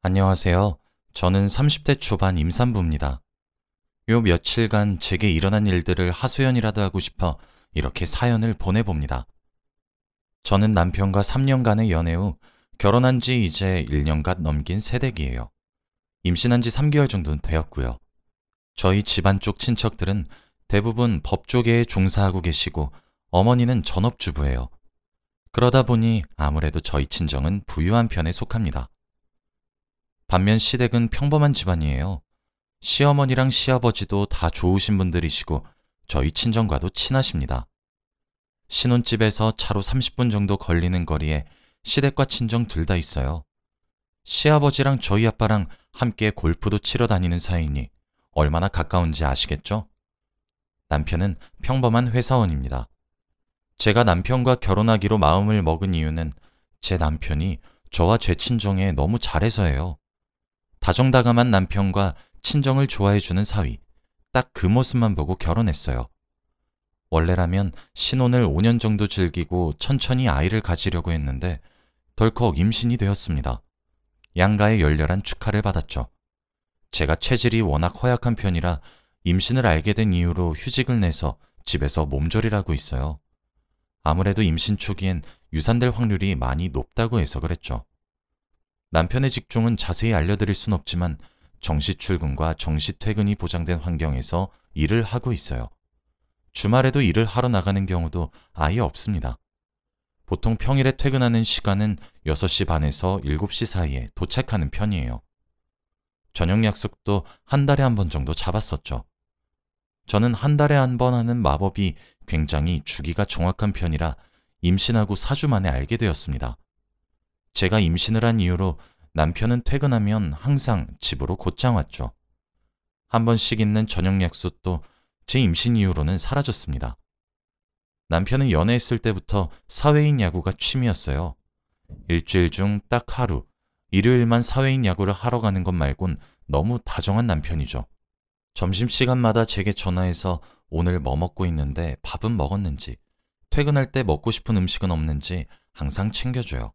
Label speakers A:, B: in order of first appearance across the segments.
A: 안녕하세요. 저는 30대 초반 임산부입니다. 요 며칠간 제게 일어난 일들을 하소연이라도 하고 싶어 이렇게 사연을 보내봅니다. 저는 남편과 3년간의 연애 후 결혼한 지 이제 1년간 넘긴 새댁이에요. 임신한 지 3개월 정도는 되었고요. 저희 집안 쪽 친척들은 대부분 법조계에 종사하고 계시고 어머니는 전업주부예요. 그러다 보니 아무래도 저희 친정은 부유한 편에 속합니다. 반면 시댁은 평범한 집안이에요. 시어머니랑 시아버지도 다 좋으신 분들이시고 저희 친정과도 친하십니다. 신혼집에서 차로 30분 정도 걸리는 거리에 시댁과 친정 둘 다 있어요. 시아버지랑 저희 아빠랑 함께 골프도 치러 다니는 사이니 얼마나 가까운지 아시겠죠? 남편은 평범한 회사원입니다. 제가 남편과 결혼하기로 마음을 먹은 이유는 제 남편이 저와 제 친정에 너무 잘해서예요. 다정다감한 남편과 친정을 좋아해주는 사위, 딱 그 모습만 보고 결혼했어요. 원래라면 신혼을 5년 정도 즐기고 천천히 아이를 가지려고 했는데 덜컥 임신이 되었습니다. 양가의 열렬한 축하를 받았죠. 제가 체질이 워낙 허약한 편이라 임신을 알게 된 이후로 휴직을 내서 집에서 몸조리를 하고 있어요. 아무래도 임신 초기엔 유산될 확률이 많이 높다고 해서 그랬죠. 남편의 직종은 자세히 알려드릴 순 없지만 정시 출근과 정시 퇴근이 보장된 환경에서 일을 하고 있어요. 주말에도 일을 하러 나가는 경우도 아예 없습니다. 보통 평일에 퇴근하는 시간은 6시 반에서 7시 사이에 도착하는 편이에요. 저녁 약속도 한 달에 한 번 정도 잡았었죠. 저는 한 달에 한 번 하는 마법이 굉장히 주기가 정확한 편이라 임신하고 4주 만에 알게 되었습니다. 제가 임신을 한 이후로 남편은 퇴근하면 항상 집으로 곧장 왔죠. 한 번씩 있는 저녁 약속도 제 임신 이후로는 사라졌습니다. 남편은 연애했을 때부터 사회인 야구가 취미였어요. 일주일 중 딱 하루, 일요일만 사회인 야구를 하러 가는 것 말곤 너무 다정한 남편이죠. 점심시간마다 제게 전화해서 오늘 뭐 먹고 있는데 밥은 먹었는지, 퇴근할 때 먹고 싶은 음식은 없는지 항상 챙겨줘요.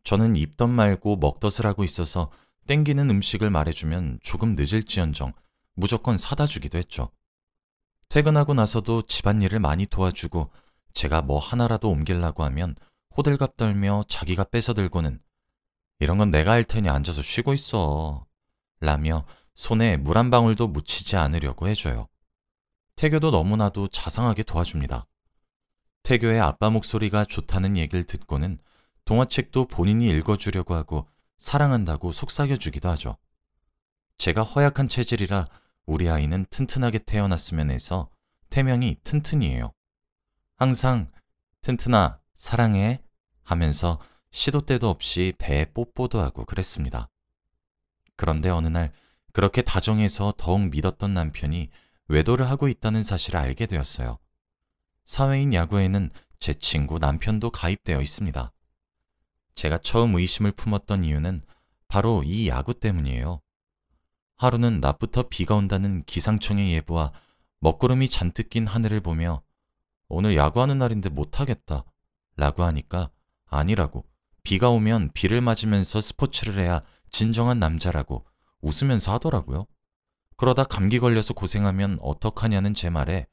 A: 저는 입덧 말고 먹덧을 하고 있어서 땡기는 음식을 말해주면 조금 늦을지언정 무조건 사다 주기도 했죠. 퇴근하고 나서도 집안일을 많이 도와주고 제가 뭐 하나라도 옮기려고 하면 호들갑 떨며 자기가 뺏어들고는 이런 건 내가 할 테니 앉아서 쉬고 있어 라며 손에 물 한 방울도 묻히지 않으려고 해줘요. 태교도 너무나도 자상하게 도와줍니다. 태교의 아빠 목소리가 좋다는 얘기를 듣고는 동화책도 본인이 읽어주려고 하고 사랑한다고 속삭여주기도 하죠. 제가 허약한 체질이라 우리 아이는 튼튼하게 태어났으면 해서 태명이 튼튼이에요. 항상 튼튼아 사랑해 하면서 시도 때도 없이 배에 뽀뽀도 하고 그랬습니다. 그런데 어느 날 그렇게 다정해서 더욱 믿었던 남편이 외도를 하고 있다는 사실을 알게 되었어요. 사회인 야구에는 제 친구 남편도 가입되어 있습니다. 제가 처음 의심을 품었던 이유는 바로 이 야구 때문이에요. 하루는 낮부터 비가 온다는 기상청의 예보와 먹구름이 잔뜩 낀 하늘을 보며 오늘 야구하는 날인데 못하겠다 라고 하니까 아니라고, 비가 오면 비를 맞으면서 스포츠를 해야 진정한 남자라고 웃으면서 하더라고요. 그러다 감기 걸려서 고생하면 어떡하냐는 제 말에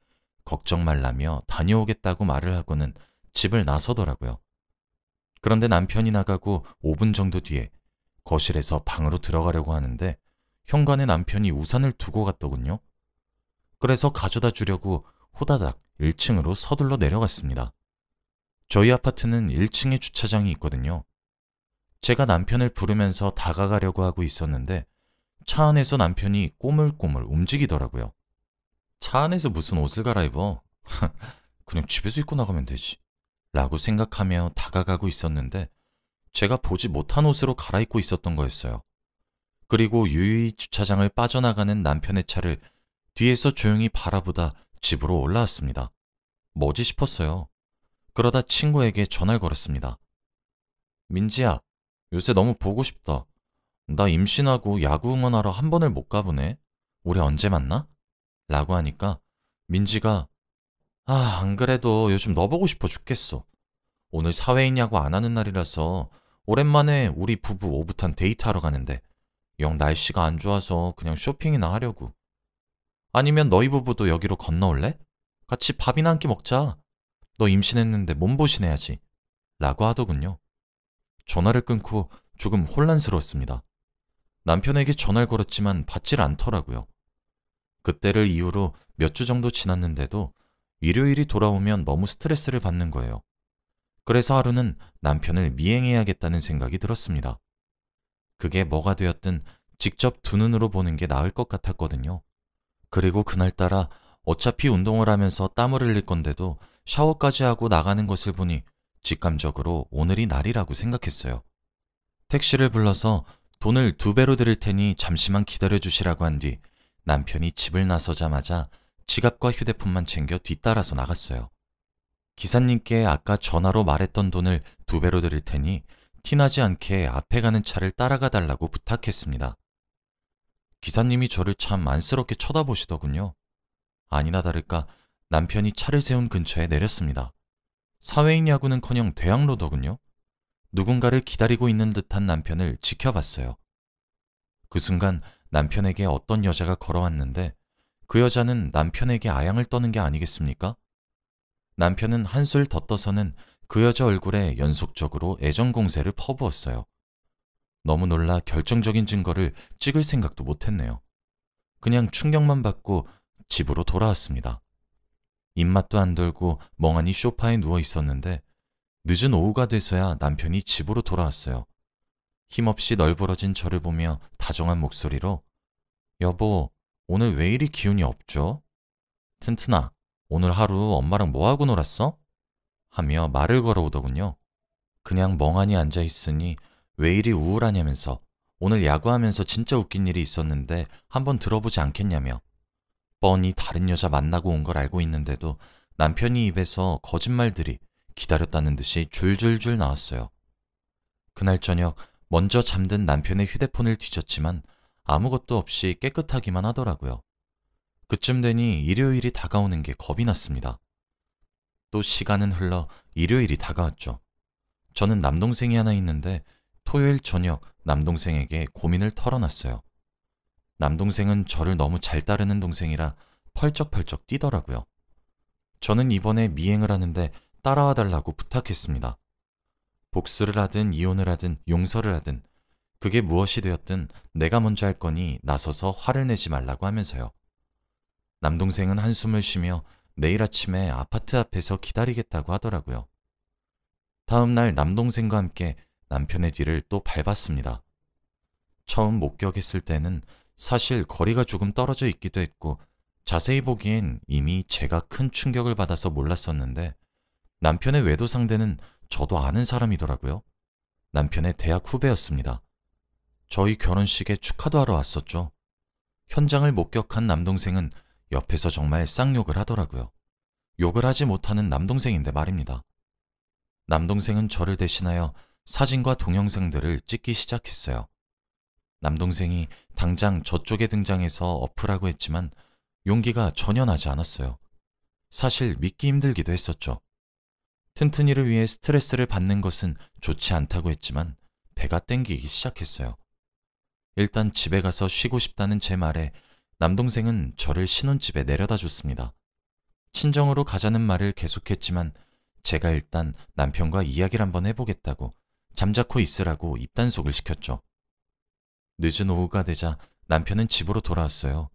A: 걱정 말라며 다녀오겠다고 말을 하고는 집을 나서더라고요. 그런데 남편이 나가고 5분 정도 뒤에 거실에서 방으로 들어가려고 하는데 현관에 남편이 우산을 두고 갔더군요. 그래서 가져다 주려고 호다닥 1층으로 서둘러 내려갔습니다. 저희 아파트는 1층에 주차장이 있거든요. 제가 남편을 부르면서 다가가려고 하고 있었는데 차 안에서 남편이 꼬물꼬물 움직이더라고요. 차 안에서 무슨 옷을 갈아입어? 그냥 집에서 입고 나가면 되지. 라고 생각하며 다가가고 있었는데 제가 보지 못한 옷으로 갈아입고 있었던 거였어요. 그리고 유유히 주차장을 빠져나가는 남편의 차를 뒤에서 조용히 바라보다 집으로 올라왔습니다. 뭐지 싶었어요. 그러다 친구에게 전화를 걸었습니다. 민지야, 요새 너무 보고 싶다. 나 임신하고 야구 응원하러 한 번을 못 가보네. 우리 언제 만나? 라고 하니까 민지가 안 그래도 요즘 너 보고 싶어 죽겠어. 오늘 사회인 야구 안 하는 날이라서 오랜만에 우리 부부 오붓한 데이트하러 가는데 영 날씨가 안 좋아서 그냥 쇼핑이나 하려고. 아니면 너희 부부도 여기로 건너올래? 같이 밥이나 한 끼 먹자. 너 임신했는데 몸보신해야지. 라고 하더군요. 전화를 끊고 조금 혼란스러웠습니다. 남편에게 전화를 걸었지만 받질 않더라고요. 그때를 이후로 몇 주 정도 지났는데도 일요일이 돌아오면 너무 스트레스를 받는 거예요. 그래서 하루는 남편을 미행해야겠다는 생각이 들었습니다. 그게 뭐가 되었든 직접 두 눈으로 보는 게 나을 것 같았거든요. 그리고 그날따라 어차피 운동을 하면서 땀을 흘릴 건데도 샤워까지 하고 나가는 것을 보니 직감적으로 오늘이 날이라고 생각했어요. 택시를 불러서 돈을 2배로 드릴 테니 잠시만 기다려 주시라고 한 뒤 남편이 집을 나서자마자 지갑과 휴대폰만 챙겨 뒤따라서 나갔어요. 기사님께 아까 전화로 말했던 돈을 2배로 드릴 테니 티나지 않게 앞에 가는 차를 따라가 달라고 부탁했습니다. 기사님이 저를 참 안쓰럽게 쳐다보시더군요. 아니나 다를까 남편이 차를 세운 근처에 내렸습니다. 사회인 야구는커녕 대학로더군요. 누군가를 기다리고 있는 듯한 남편을 지켜봤어요. 그 순간 남편에게 어떤 여자가 걸어왔는데 그 여자는 남편에게 아양을 떠는 게 아니겠습니까? 남편은 한술 더 떠서는 그 여자 얼굴에 연속적으로 애정 공세를 퍼부었어요. 너무 놀라 결정적인 증거를 찍을 생각도 못했네요. 그냥 충격만 받고 집으로 돌아왔습니다. 입맛도 안 돌고 멍하니 소파에 누워 있었는데 늦은 오후가 돼서야 남편이 집으로 돌아왔어요. 힘없이 널브러진 저를 보며 다정한 목소리로 여보, 오늘 왜 이리 기운이 없죠? 튼튼아, 오늘 하루 엄마랑 뭐하고 놀았어? 하며 말을 걸어오더군요. 그냥 멍하니 앉아있으니 왜 이리 우울하냐면서 오늘 야구하면서 진짜 웃긴 일이 있었는데 한번 들어보지 않겠냐며 뻔히 다른 여자 만나고 온 걸 알고 있는데도 남편이 입에서 거짓말들이 기다렸다는 듯이 줄줄줄 나왔어요. 그날 저녁 먼저 잠든 남편의 휴대폰을 뒤졌지만 아무것도 없이 깨끗하기만 하더라고요. 그쯤 되니 일요일이 다가오는 게 겁이 났습니다. 또 시간은 흘러 일요일이 다가왔죠. 저는 남동생이 하나 있는데 토요일 저녁 남동생에게 고민을 털어놨어요. 남동생은 저를 너무 잘 따르는 동생이라 펄쩍펄쩍 뛰더라고요. 저는 이번에 미행을 하는데 따라와 달라고 부탁했습니다. 복수를 하든 이혼을 하든 용서를 하든 그게 무엇이 되었든 내가 먼저 할 거니 나서서 화를 내지 말라고 하면서요. 남동생은 한숨을 쉬며 내일 아침에 아파트 앞에서 기다리겠다고 하더라고요. 다음 날 남동생과 함께 남편의 뒤를 또 밟았습니다. 처음 목격했을 때는 사실 거리가 조금 떨어져 있기도 했고 자세히 보기엔 이미 제가 큰 충격을 받아서 몰랐었는데 남편의 외도 상대는 저도 아는 사람이더라고요. 남편의 대학 후배였습니다. 저희 결혼식에 축하도 하러 왔었죠. 현장을 목격한 남동생은 옆에서 정말 쌍욕을 하더라고요. 욕을 하지 못하는 남동생인데 말입니다. 남동생은 저를 대신하여 사진과 동영상들을 찍기 시작했어요. 남동생이 당장 저쪽에 등장해서 어프라고 했지만 용기가 전혀 나지 않았어요. 사실 믿기 힘들기도 했었죠. 튼튼이를 위해 스트레스를 받는 것은 좋지 않다고 했지만 배가 땡기기 시작했어요. 일단 집에 가서 쉬고 싶다는 제 말에 남동생은 저를 신혼집에 내려다 줬습니다. 친정으로 가자는 말을 계속했지만 제가 일단 남편과 이야기를 한번 해보겠다고 잠자코 있으라고 입단속을 시켰죠. 늦은 오후가 되자 남편은 집으로 돌아왔어요.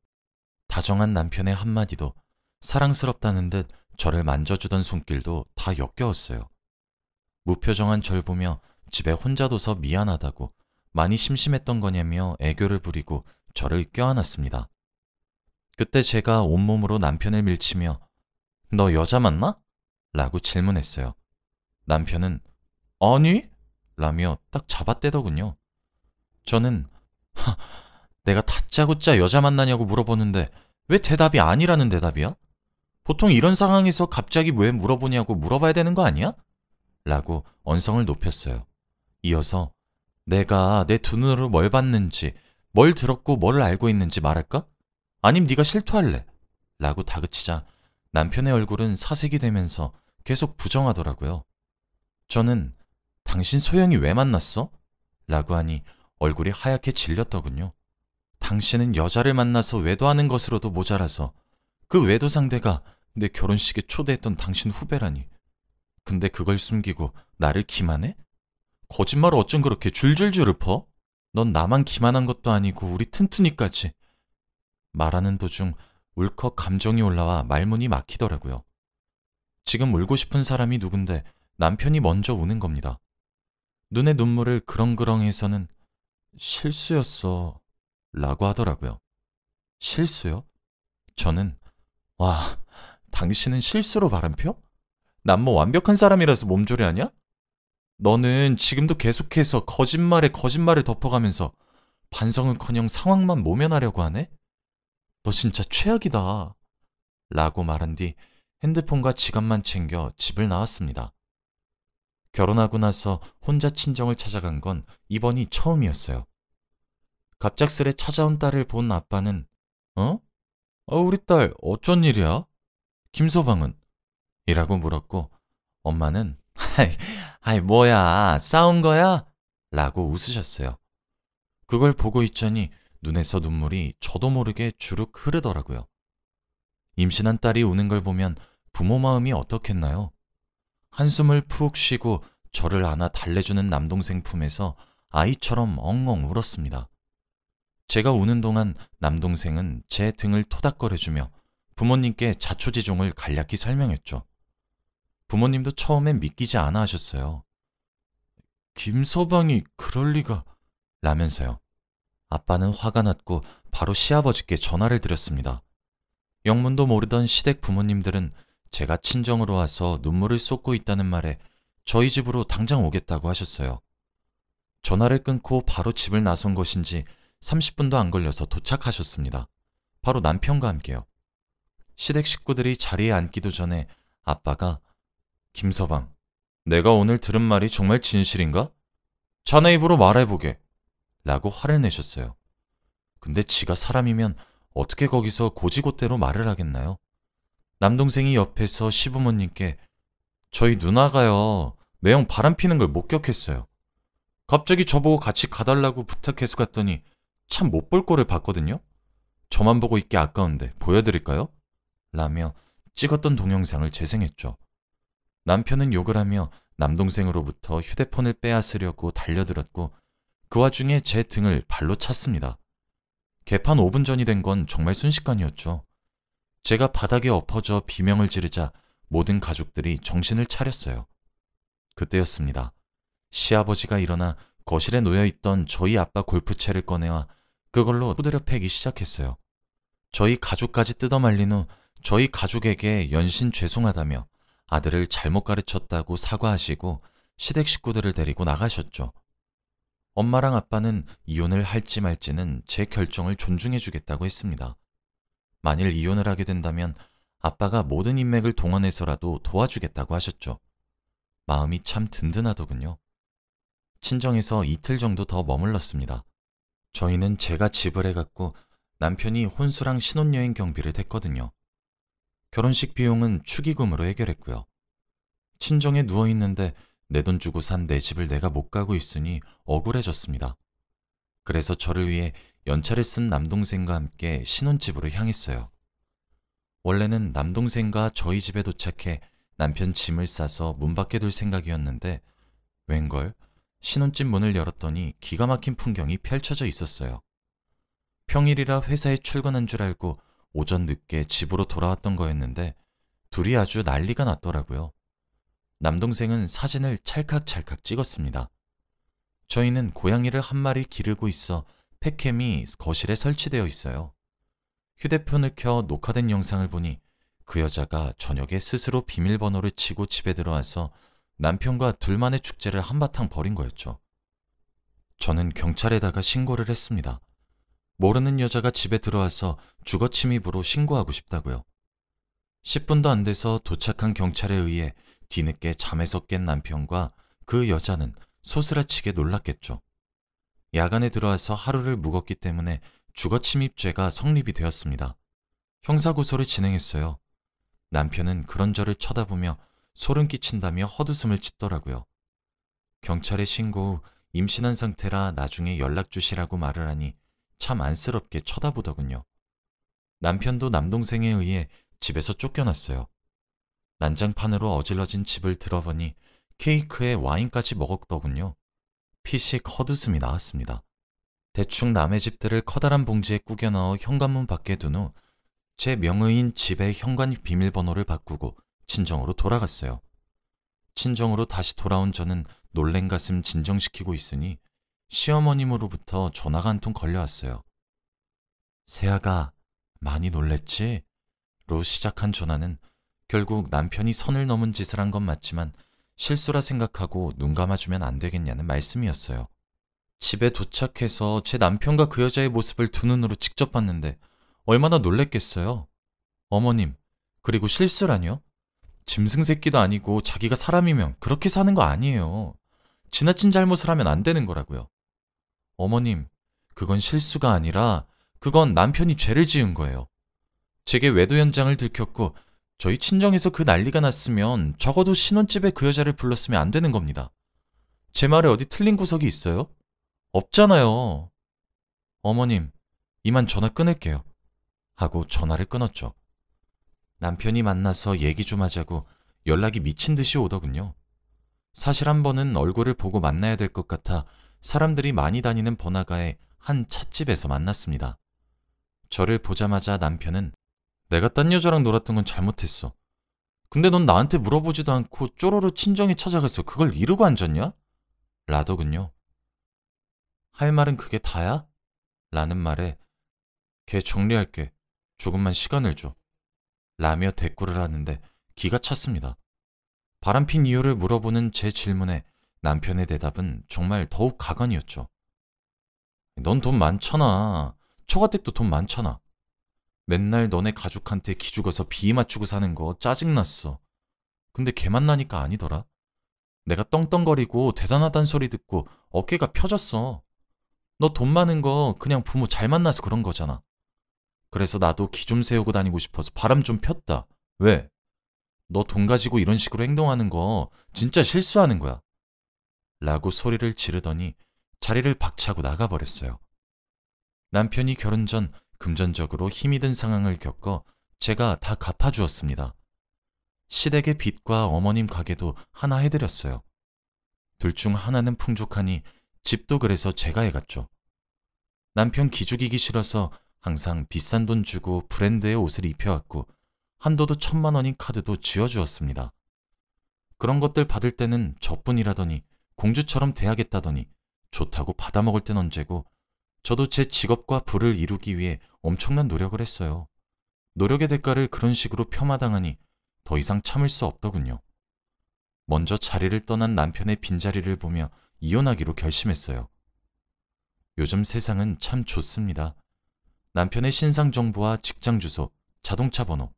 A: 다정한 남편의 한마디도 사랑스럽다는 듯 저를 만져주던 손길도 다 역겨웠어요. 무표정한 절 보며 집에 혼자 둬서 미안하다고 많이 심심했던 거냐며 애교를 부리고 저를 껴안았습니다. 그때 제가 온몸으로 남편을 밀치며 너 여자 맞나? 라고 질문했어요. 남편은 아니? 라며 딱 잡아떼더군요. 저는 내가 다짜고짜 여자 만나냐고 물어보는데 왜 대답이 아니라는 대답이야? 보통 이런 상황에서 갑자기 왜 물어보냐고 물어봐야 되는 거 아니야? 라고 언성을 높였어요. 이어서 내가 내 두 눈으로 뭘 봤는지, 뭘 들었고 뭘 알고 있는지 말할까? 아님 네가 실토할래? 라고 다그치자 남편의 얼굴은 사색이 되면서 계속 부정하더라고요. 저는 당신 소영이 왜 만났어? 라고 하니 얼굴이 하얗게 질렸더군요. 당신은 여자를 만나서 외도하는 것으로도 모자라서 그 외도 상대가 내 결혼식에 초대했던 당신 후배라니. 근데 그걸 숨기고 나를 기만해? 거짓말을 어쩜 그렇게 줄줄줄 읊어? 넌 나만 기만한 것도 아니고 우리 튼튼이까지. 말하는 도중 울컥 감정이 올라와 말문이 막히더라고요. 지금 울고 싶은 사람이 누군데 남편이 먼저 우는 겁니다. 눈에 눈물을 그렁그렁해서는 실수였어 라고 하더라고요. 실수요? 저는 와, 당신은 실수로 바람펴? 난 뭐 완벽한 사람이라서 몸조리하냐? 너는 지금도 계속해서 거짓말에 거짓말을 덮어가면서 반성은커녕 상황만 모면하려고 하네? 너 진짜 최악이다. 라고 말한 뒤 핸드폰과 지갑만 챙겨 집을 나왔습니다. 결혼하고 나서 혼자 친정을 찾아간 건 이번이 처음이었어요. 갑작스레 찾아온 딸을 본 아빠는 어? 우리 딸 어쩐 일이야? 김서방은? 이라고 물었고 엄마는 아이 뭐야 싸운 거야? 라고 웃으셨어요. 그걸 보고 있자니 눈에서 눈물이 저도 모르게 주룩 흐르더라고요. 임신한 딸이 우는 걸 보면 부모 마음이 어떻겠나요? 한숨을 푹 쉬고 저를 안아 달래주는 남동생 품에서 아이처럼 엉엉 울었습니다. 제가 우는 동안 남동생은 제 등을 토닥거려주며 부모님께 자초지종을 간략히 설명했죠. 부모님도 처음엔 믿기지 않아 하셨어요. 김서방이 그럴 리가... 라면서요. 아빠는 화가 났고 바로 시아버지께 전화를 드렸습니다. 영문도 모르던 시댁 부모님들은 제가 친정으로 와서 눈물을 쏟고 있다는 말에 저희 집으로 당장 오겠다고 하셨어요. 전화를 끊고 바로 집을 나선 것인지 30분도 안 걸려서 도착하셨습니다. 바로 남편과 함께요. 시댁 식구들이 자리에 앉기도 전에 아빠가 김서방, 내가 오늘 들은 말이 정말 진실인가? 자네 입으로 말해보게. 라고 화를 내셨어요. 근데 지가 사람이면 어떻게 거기서 고지고대로 말을 하겠나요? 남동생이 옆에서 시부모님께 저희 누나가요. 매형 바람피는 걸 목격했어요. 갑자기 저보고 같이 가달라고 부탁해서 갔더니 참 못 볼 꼴을 봤거든요. 저만 보고 있기 아까운데 보여드릴까요? 라며 찍었던 동영상을 재생했죠. 남편은 욕을 하며 남동생으로부터 휴대폰을 빼앗으려고 달려들었고 그 와중에 제 등을 발로 찼습니다. 개판 5분 전이 된 건 정말 순식간이었죠. 제가 바닥에 엎어져 비명을 지르자 모든 가족들이 정신을 차렸어요. 그때였습니다. 시아버지가 일어나 거실에 놓여있던 저희 아빠 골프채를 꺼내와 그걸로 두드려 패기 시작했어요. 저희 가족까지 뜯어말린 후 저희 가족에게 연신 죄송하다며 아들을 잘못 가르쳤다고 사과하시고 시댁 식구들을 데리고 나가셨죠. 엄마랑 아빠는 이혼을 할지 말지는 제 결정을 존중해주겠다고 했습니다. 만일 이혼을 하게 된다면 아빠가 모든 인맥을 동원해서라도 도와주겠다고 하셨죠. 마음이 참 든든하더군요. 친정에서 이틀 정도 더 머물렀습니다. 저희는 제가 집을 해갔고 남편이 혼수랑 신혼여행 경비를 댔거든요. 결혼식 비용은 축의금으로 해결했고요. 친정에 누워있는데 내 돈 주고 산 내 집을 내가 못 가고 있으니 억울해졌습니다. 그래서 저를 위해 연차를 쓴 남동생과 함께 신혼집으로 향했어요. 원래는 남동생과 저희 집에 도착해 남편 짐을 싸서 문 밖에 둘 생각이었는데 웬걸 신혼집 문을 열었더니 기가 막힌 풍경이 펼쳐져 있었어요. 평일이라 회사에 출근한 줄 알고 오전 늦게 집으로 돌아왔던 거였는데 둘이 아주 난리가 났더라고요. 남동생은 사진을 찰칵찰칵 찍었습니다. 저희는 고양이를 한 마리 기르고 있어 펫캠이 거실에 설치되어 있어요. 휴대폰을 켜 녹화된 영상을 보니 그 여자가 저녁에 스스로 비밀번호를 치고 집에 들어와서 남편과 둘만의 축제를 한바탕 벌인 거였죠. 저는 경찰에다가 신고를 했습니다. 모르는 여자가 집에 들어와서 주거침입으로 신고하고 싶다고요. 10분도 안 돼서 도착한 경찰에 의해 뒤늦게 잠에서 깬 남편과 그 여자는 소스라치게 놀랐겠죠. 야간에 들어와서 하루를 묵었기 때문에 주거침입죄가 성립이 되었습니다. 형사고소를 진행했어요. 남편은 그런 저를 쳐다보며 소름 끼친다며 헛웃음을 짓더라고요. 경찰에 신고 후 임신한 상태라 나중에 연락 주시라고 말을 하니 참 안쓰럽게 쳐다보더군요. 남편도 남동생에 의해 집에서 쫓겨났어요. 난장판으로 어질러진 집을 들어보니 케이크에 와인까지 먹었더군요. 피식 헛웃음이 나왔습니다. 대충 남의 집들을 커다란 봉지에 꾸겨 넣어 현관문 밖에 둔 후 제 명의인 집의 현관 비밀번호를 바꾸고 친정으로 돌아갔어요. 친정으로 다시 돌아온 저는 놀란 가슴 진정시키고 있으니 시어머님으로부터 전화가 한 통 걸려왔어요. 세아가 많이 놀랬지? 로 시작한 전화는 결국 남편이 선을 넘은 짓을 한 건 맞지만 실수라 생각하고 눈 감아주면 안 되겠냐는 말씀이었어요. 집에 도착해서 제 남편과 그 여자의 모습을 두 눈으로 직접 봤는데 얼마나 놀랬겠어요. 어머님, 그리고 실수라뇨? 짐승 새끼도 아니고 자기가 사람이면 그렇게 사는 거 아니에요. 지나친 잘못을 하면 안 되는 거라고요. 어머님, 그건 실수가 아니라 그건 남편이 죄를 지은 거예요. 제게 외도 현장을 들켰고 저희 친정에서 그 난리가 났으면 적어도 신혼집에 그 여자를 불렀으면 안 되는 겁니다. 제 말에 어디 틀린 구석이 있어요? 없잖아요. 어머님, 이만 전화 끊을게요. 하고 전화를 끊었죠. 남편이 만나서 얘기 좀 하자고 연락이 미친 듯이 오더군요. 사실 한 번은 얼굴을 보고 만나야 될 것 같아 사람들이 많이 다니는 번화가의 한 찻집에서 만났습니다. 저를 보자마자 남편은 내가 딴 여자랑 놀았던 건 잘못했어. 근데 넌 나한테 물어보지도 않고 쪼로로 친정에 찾아가서 그걸 이러고 앉았냐? 라더군요. 할 말은 그게 다야? 라는 말에 걔 정리할게. 조금만 시간을 줘. 라며 대꾸를 하는데 기가 찼습니다. 바람핀 이유를 물어보는 제 질문에 남편의 대답은 정말 더욱 가관이었죠. 넌 돈 많잖아. 처가댁도 돈 많잖아. 맨날 너네 가족한테 기죽어서 비위 맞추고 사는 거 짜증났어. 근데 걔 만나니까 아니더라. 내가 떵떵거리고 대단하단 소리 듣고 어깨가 펴졌어. 너 돈 많은 거 그냥 부모 잘 만나서 그런 거잖아. 그래서 나도 기 좀 세우고 다니고 싶어서 바람 좀 폈다. 왜? 너 돈 가지고 이런 식으로 행동하는 거 진짜 실수하는 거야. 라고 소리를 지르더니 자리를 박차고 나가버렸어요. 남편이 결혼 전 금전적으로 힘이 든 상황을 겪어 제가 다 갚아주었습니다. 시댁의 빚과 어머님 가게도 하나 해드렸어요. 둘 중 하나는 풍족하니 집도 그래서 제가 해갔죠. 남편 기죽이기 싫어서 항상 비싼 돈 주고 브랜드의 옷을 입혀왔고 한도도 1,000만 원인 카드도 쥐어주었습니다. 그런 것들 받을 때는 저뿐이라더니 공주처럼 대하겠다더니 좋다고 받아먹을 땐 언제고 저도 제 직업과 부를 이루기 위해 엄청난 노력을 했어요. 노력의 대가를 그런 식으로 폄하당하니 더 이상 참을 수 없더군요. 먼저 자리를 떠난 남편의 빈자리를 보며 이혼하기로 결심했어요. 요즘 세상은 참 좋습니다. 남편의 신상 정보와 직장 주소, 자동차 번호,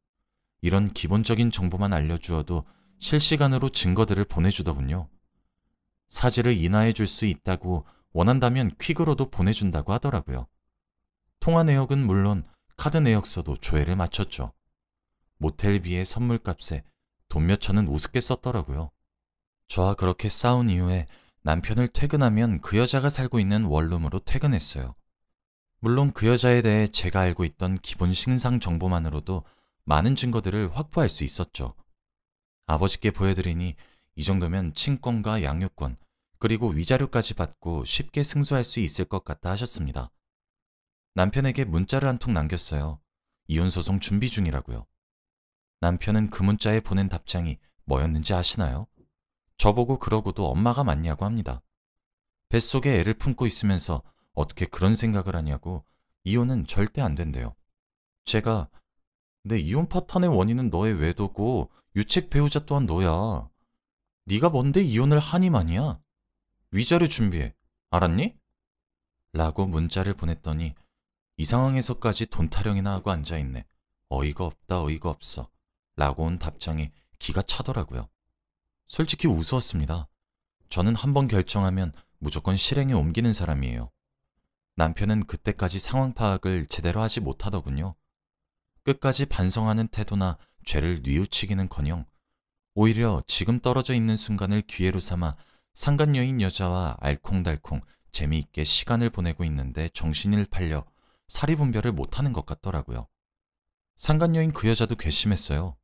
A: 이런 기본적인 정보만 알려주어도 실시간으로 증거들을 보내주더군요. 사실을 인하해 줄 수 있다고 원한다면 퀵으로도 보내준다고 하더라고요. 통화 내역은 물론 카드 내역서도 조회를 마쳤죠. 모텔비의 선물값에 돈 몇 천은 우습게 썼더라고요. 저와 그렇게 싸운 이후에 남편을 퇴근하면 그 여자가 살고 있는 원룸으로 퇴근했어요. 물론 그 여자에 대해 제가 알고 있던 기본 신상 정보만으로도 많은 증거들을 확보할 수 있었죠. 아버지께 보여드리니 이 정도면 친권과 양육권, 그리고 위자료까지 받고 쉽게 승소할 수 있을 것 같다 하셨습니다. 남편에게 문자를 한 통 남겼어요. 이혼소송 준비 중이라고요. 남편은 그 문자에 보낸 답장이 뭐였는지 아시나요? 저보고 그러고도 엄마가 맞냐고 합니다. 뱃속에 애를 품고 있으면서 어떻게 그런 생각을 하냐고 이혼은 절대 안 된대요. 제가 내 이혼 파탄의 원인은 너의 외도고 유책 배우자 또한 너야. 네가 뭔데 이혼을 하니 마니야? 위자료 준비해. 알았니? 라고 문자를 보냈더니 이 상황에서까지 돈 타령이나 하고 앉아있네. 어이가 없다 어이가 없어. 라고 온 답장에 기가 차더라고요. 솔직히 우스웠습니다. 저는 한번 결정하면 무조건 실행에 옮기는 사람이에요. 남편은 그때까지 상황 파악을 제대로 하지 못하더군요. 끝까지 반성하는 태도나 죄를 뉘우치기는커녕 오히려 지금 떨어져 있는 순간을 기회로 삼아 상간녀인 여자와 알콩달콩 재미있게 시간을 보내고 있는데 정신을 팔려 사리분별을 못하는 것 같더라고요. 상간녀인 그 여자도 괘씸했어요.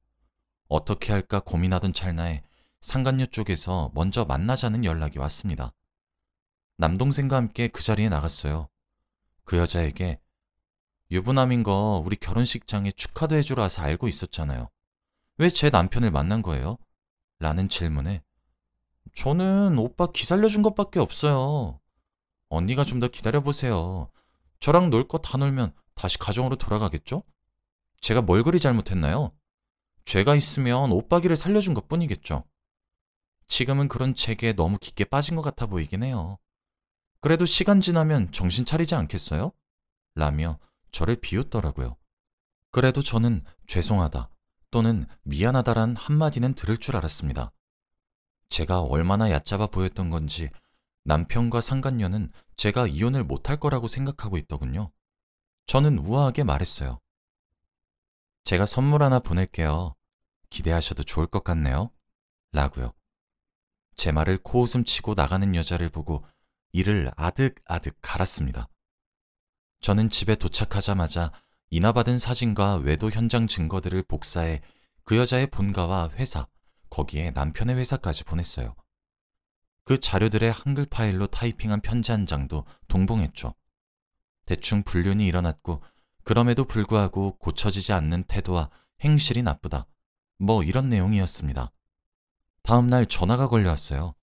A: 어떻게 할까 고민하던 찰나에 상간녀 쪽에서 먼저 만나자는 연락이 왔습니다. 남동생과 함께 그 자리에 나갔어요. 그 여자에게 유부남인 거 우리 결혼식장에 축하도 해주러 와서 알고 있었잖아요. 왜 제 남편을 만난 거예요? 라는 질문에 저는 오빠 기살려준 것밖에 없어요. 언니가 좀 더 기다려보세요. 저랑 놀 거 다 놀면 다시 가정으로 돌아가겠죠? 제가 뭘 그리 잘못했나요? 죄가 있으면 오빠 길을 살려준 것 뿐이겠죠. 지금은 그런 책에 너무 깊게 빠진 것 같아 보이긴 해요. 그래도 시간 지나면 정신 차리지 않겠어요? 라며 저를 비웃더라고요. 그래도 저는 죄송하다 또는 미안하다란 한마디는 들을 줄 알았습니다. 제가 얼마나 얕잡아 보였던 건지 남편과 상간녀는 제가 이혼을 못할 거라고 생각하고 있더군요. 저는 우아하게 말했어요. 제가 선물 하나 보낼게요. 기대하셔도 좋을 것 같네요. 라고요. 제 말을 코웃음 치고 나가는 여자를 보고 이를 아득아득 갈았습니다. 저는 집에 도착하자마자 인화받은 사진과 외도 현장 증거들을 복사해 그 여자의 본가와 회사, 거기에 남편의 회사까지 보냈어요. 그 자료들의 한글 파일로 타이핑한 편지 한 장도 동봉했죠. 대충 불륜이 일어났고 그럼에도 불구하고 고쳐지지 않는 태도와 행실이 나쁘다. 뭐 이런 내용이었습니다. 다음 날 전화가 걸려왔어요.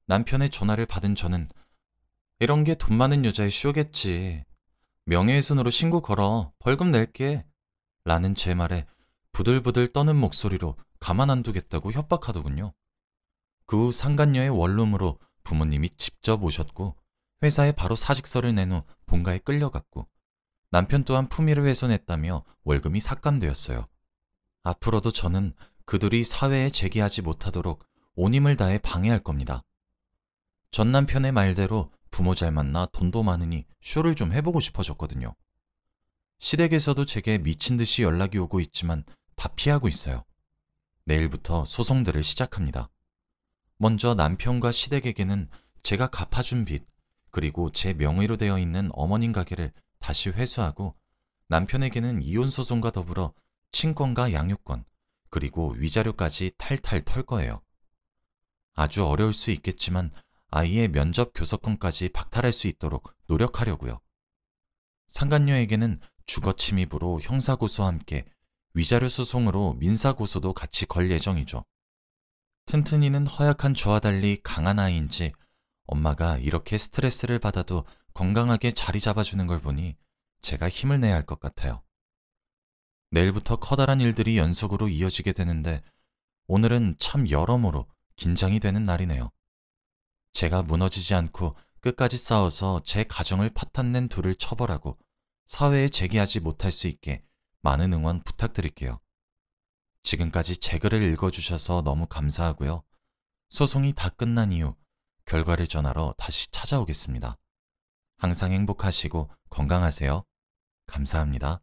A: 남편의 전화를 받은 저는 이런 게 돈 많은 여자의 쇼겠지. 명예훼손으로 신고 걸어. 벌금 낼게. 라는 제 말에 부들부들 떠는 목소리로 가만 안 두겠다고 협박하더군요. 그 후 상간녀의 원룸으로 부모님이 직접 오셨고 회사에 바로 사직서를 낸 후 본가에 끌려갔고 남편 또한 품위를 훼손했다며 월급이 삭감되었어요. 앞으로도 저는 그들이 사회에 재기하지 못하도록 온 힘을 다해 방해할 겁니다. 전 남편의 말대로 부모 잘 만나 돈도 많으니 쇼를 좀 해보고 싶어졌거든요. 시댁에서도 제게 미친 듯이 연락이 오고 있지만 다 피하고 있어요. 내일부터 소송들을 시작합니다. 먼저 남편과 시댁에게는 제가 갚아준 빚, 그리고 제 명의로 되어 있는 어머님 가게를 다시 회수하고 남편에게는 이혼소송과 더불어 친권과 양육권, 그리고 위자료까지 탈탈 털 거예요. 아주 어려울 수 있겠지만 아이의 면접 교섭권까지 박탈할 수 있도록 노력하려고요. 상간녀에게는 주거침입으로 형사고소와 함께 위자료 소송으로 민사고소도 같이 걸 예정이죠. 튼튼이는 허약한 저와 달리 강한 아이인지 엄마가 이렇게 스트레스를 받아도 건강하게 자리 잡아주는 걸 보니 제가 힘을 내야 할 것 같아요. 내일부터 커다란 일들이 연속으로 이어지게 되는데 오늘은 참 여러모로 긴장이 되는 날이네요. 제가 무너지지 않고 끝까지 싸워서 제 가정을 파탄낸 둘을 처벌하고 사회에 재기하지 못할 수 있게 많은 응원 부탁드릴게요. 지금까지 제 글을 읽어주셔서 너무 감사하고요. 소송이 다 끝난 이후 결과를 전하러 다시 찾아오겠습니다. 항상 행복하시고 건강하세요. 감사합니다.